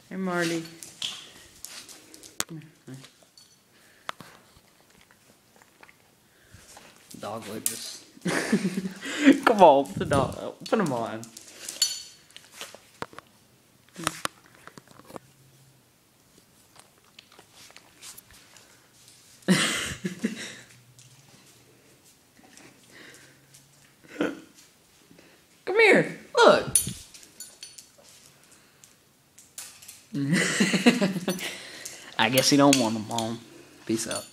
Hey, Marty. Dog like this. Come on, put the dog. Put him on. Come here. Look. I guess he don't want them, Mom. Peace out.